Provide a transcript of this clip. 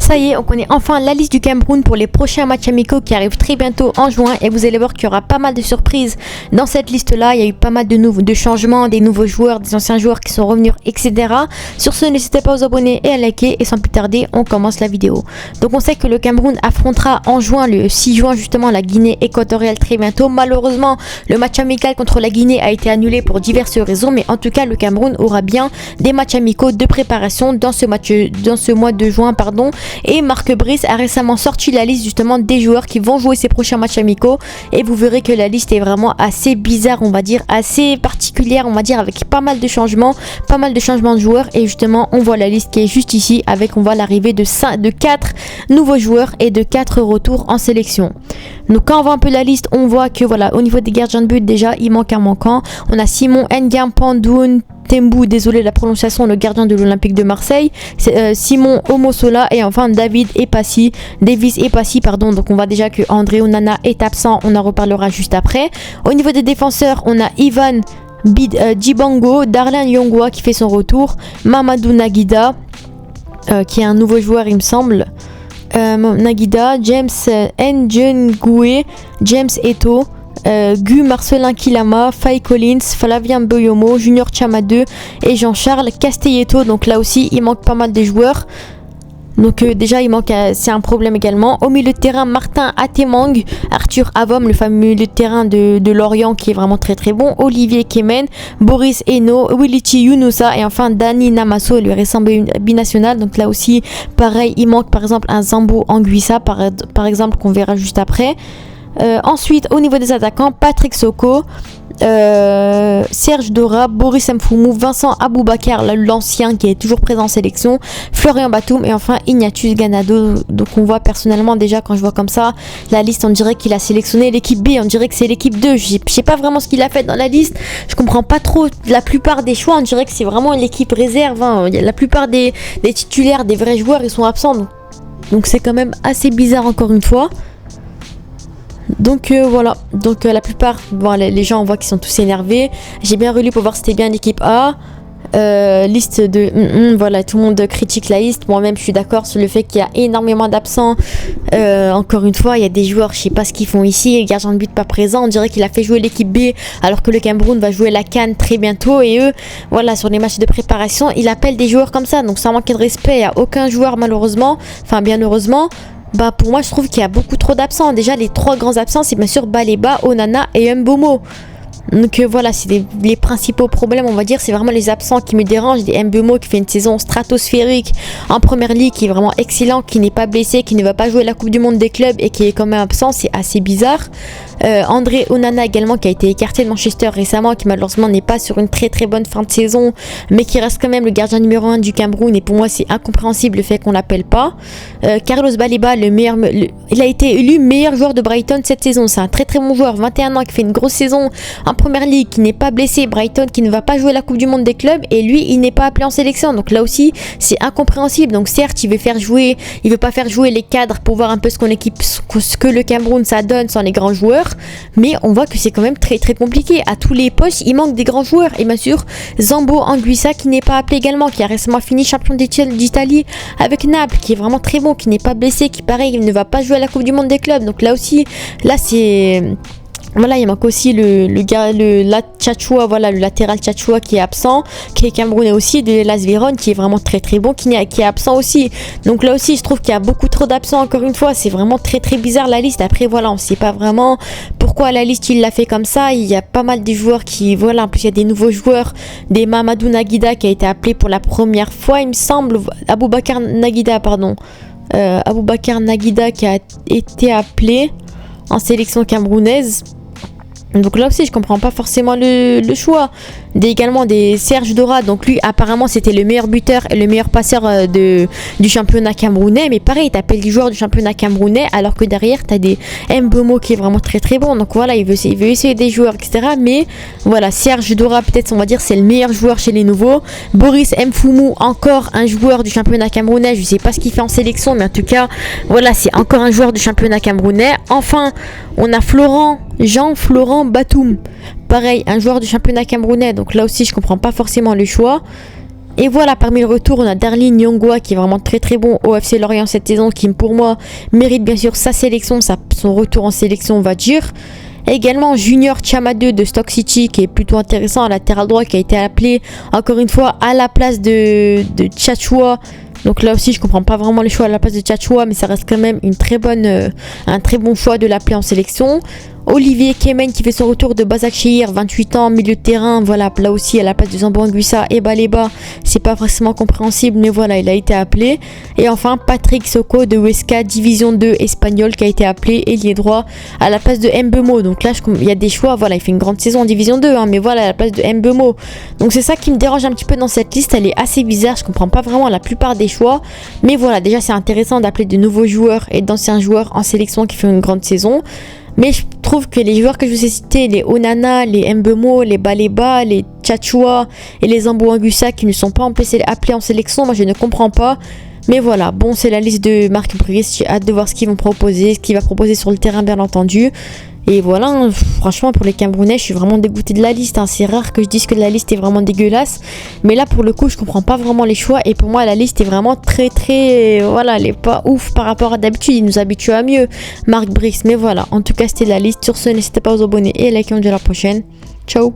Ça y est, on connaît enfin la liste du Cameroun pour les prochains matchs amicaux qui arrivent très bientôt en juin et vous allez voir qu'il y aura pas mal de surprises dans cette liste-là. Il y a eu pas mal de changements, des nouveaux joueurs, des anciens joueurs qui sont revenus, etc. Sur ce, n'hésitez pas à vous abonner et à liker et sans plus tarder, on commence la vidéo. Donc on sait que le Cameroun affrontera en juin, le 6 juin justement, la Guinée équatoriale très bientôt. Malheureusement, le match amical contre la Guinée a été annulé pour diverses raisons, mais en tout cas, le Cameroun aura bien des matchs amicaux de préparation dans ce mois de juin, Et Marc Brice a récemment sorti la liste justement des joueurs qui vont jouer ces prochains matchs amicaux et vous verrez que la liste est vraiment assez bizarre, on va dire, assez particulière, on va dire, avec pas mal de changements de joueurs. Et justement on voit la liste qui est juste ici avec, on voit l'arrivée de 4 nouveaux joueurs et de 4 retours en sélection. Donc quand on voit un peu la liste, on voit que voilà, au niveau des gardiens de but, déjà il manque un manquant. On a Simon Ngam Pandoun Tembu, désolé la prononciation, le gardien de l'Olympique de Marseille, Simon Omosola et enfin Davis Epassi, donc on voit déjà que André Onana est absent, on en reparlera juste après. Au niveau des défenseurs, on a Ivan Djibango, Darlin Yongwa qui fait son retour, Mamadou Naguida qui est un nouveau joueur il me semble, Naguida, James Njengoué, James Eto, Gu Marcelin Kilama, Faye Collins, Flavien Boyomo, Junior Chama 2 et Jean-Charles Castelletto. Donc là aussi il manque pas mal de joueurs. Donc déjà il manque, c'est un problème également. Au milieu de terrain, Martin Atemang, Arthur Avom, le fameux milieu de terrain de Lorient qui est vraiment très très bon, Olivier Kemen, Boris Eno, Wilichi Yunusa et enfin Dani Namasso, le récent binational. Donc là aussi pareil, il manque par exemple un Zambo Anguissa par exemple qu'on verra juste après. Ensuite au niveau des attaquants, Patrick Soko, Serge Dora, Boris Mfoumou, Vincent Aboubakar, l'ancien qui est toujours présent en sélection, Florian Batoum et enfin Ignatius Ganado. Donc on voit personnellement déjà quand je vois comme ça la liste, on dirait qu'il a sélectionné l'équipe B, on dirait que c'est l'équipe 2. Je sais pas vraiment ce qu'il a fait dans la liste, je comprends pas trop la plupart des choix, on dirait que c'est vraiment l'équipe réserve, hein. La plupart des titulaires, des vrais joueurs, ils sont absents, donc c'est quand même assez bizarre encore une fois. Donc voilà, donc la plupart, bon, les gens on voit qu'ils sont tous énervés. J'ai bien relu pour voir si c'était bien l'équipe A. Liste de voilà, tout le monde critique la liste. Moi-même je suis d'accord sur le fait qu'il y a énormément d'absents. Encore une fois, il y a des joueurs, je sais pas ce qu'ils font ici. Le gardien de but pas présent, on dirait qu'il a fait jouer l'équipe B alors que le Cameroun va jouer la CAN très bientôt. Et eux, voilà, sur les matchs de préparation, il appelle des joueurs comme ça. Donc sans manquer de respect, il n'y a aucun joueur malheureusement, enfin bien heureusement. Bah pour moi je trouve qu'il y a beaucoup trop d'absents. Déjà les 3 grands absents c'est bien sûr Baleba, Onana et Mbomo. Donc voilà, c'est les principaux problèmes, on va dire, c'est vraiment les absents qui me dérangent. Des Mbomo qui fait une saison stratosphérique en première ligue, qui est vraiment excellent, qui n'est pas blessé, qui ne va pas jouer la Coupe du Monde des clubs et qui est quand même absent, c'est assez bizarre. André Onana également qui a été écarté de Manchester récemment, qui malheureusement n'est pas sur une très très bonne fin de saison, mais qui reste quand même le gardien numéro 1 du Cameroun et pour moi c'est incompréhensible le fait qu'on l'appelle pas. Carlos Baleba, il a été élu meilleur joueur de Brighton cette saison, c'est un très très bon joueur, 21 ans, qui fait une grosse saison en première ligue, qui n'est pas blessé. Brighton qui ne va pas jouer la Coupe du Monde des clubs et lui il n'est pas appelé en sélection, donc là aussi c'est incompréhensible. Donc certes il veut pas faire jouer les cadres pour voir un peu ce que le Cameroun ça donne sans les grands joueurs, mais on voit que c'est quand même très très compliqué. À tous les postes il manque des grands joueurs et bien sûr Zambo Anguissa qui n'est pas appelé également, qui a récemment fini champion d'Italie avec Naples, qui est vraiment très bon, qui n'est pas blessé, qui pareil il ne va pas jouer à la Coupe du Monde des clubs. Donc là aussi, là c'est... Voilà, il manque aussi le latéral Tchatchoua qui est absent, qui est camerounais aussi, de l'Hellas Vérone qui est vraiment très très bon, qui est absent aussi. Donc là aussi je trouve qu'il y a beaucoup trop d'absents encore une fois, c'est vraiment très très bizarre la liste. Après voilà, on sait pas vraiment pourquoi la liste il l'a fait comme ça. Il y a pas mal de joueurs qui, voilà, en plus il y a des nouveaux joueurs, des Mamadou Naguida qui a été appelé pour la première fois il me semble, Aboubakar Naguida qui a été appelé en sélection camerounaise. Donc là aussi je comprends pas forcément le choix. Également des Serge Dora, donc lui apparemment c'était le meilleur buteur et le meilleur passeur du championnat camerounais, mais pareil t'appelles les joueurs du championnat camerounais alors que derrière t'as des Mbomo qui est vraiment très très bon. Donc voilà, il veut essayer des joueurs etc, mais voilà, Serge Dora peut-être on va dire c'est le meilleur joueur chez les nouveaux. Boris Mfoumou, encore un joueur du championnat camerounais, je sais pas ce qu'il fait en sélection, mais en tout cas voilà, c'est encore un joueur du championnat camerounais. Enfin on a Jean-Florent Batoum, pareil un joueur du championnat camerounais, donc là aussi je comprends pas forcément le choix. Et voilà, parmi le retour, on a Darlene Nyong'o qui est vraiment très très bon au FC Lorient cette saison, qui pour moi mérite bien sûr sa sélection, son retour en sélection on va dire. Et également Junior Chama 2 de Stoke City qui est plutôt intéressant à latéral droit, qui a été appelé encore une fois à la place de Tchatchoua. Donc là aussi je comprends pas vraiment les choix à la place de Tchatchoua, mais ça reste quand même un très bon choix de l'appeler en sélection. Olivier Kemen qui fait son retour de Başakşehir, 28 ans, milieu de terrain, voilà, là aussi à la place de Zambo Anguissa et Baleba, c'est pas forcément compréhensible, mais voilà, il a été appelé. Et enfin, Patrick Soko de Huesca, division 2 espagnol, qui a été appelé ailier droit à la place de Mbeumo. Donc là, il y a des choix, voilà, il fait une grande saison en division 2, hein, mais voilà, à la place de Mbeumo. Donc c'est ça qui me dérange un petit peu dans cette liste, elle est assez bizarre, je comprends pas vraiment la plupart des choix, mais voilà, déjà c'est intéressant d'appeler de nouveaux joueurs et d'anciens joueurs en sélection qui font une grande saison. Mais je trouve que les joueurs que je vous ai cités, les Onana, les Mbeumo, les Baleba, les Tchatchoua et les Zambo Anguissa qui ne sont pas appelés en sélection, moi je ne comprends pas. Mais voilà, bon, c'est la liste de Marc Brice, j'ai hâte de voir ce qu'ils vont proposer, ce qu'il va proposer sur le terrain bien entendu. Et voilà, franchement pour les Camerounais, je suis vraiment dégoûtée de la liste, hein. C'est rare que je dise que la liste est vraiment dégueulasse. Mais là pour le coup, je comprends pas vraiment les choix. Et pour moi, la liste est vraiment très très... Voilà, elle est pas ouf par rapport à d'habitude. Il nous habitue à mieux, Marc Brice. Mais voilà, en tout cas c'était la liste. Sur ce, n'hésitez pas à vous abonner et à liker. On se dit à la prochaine. Ciao.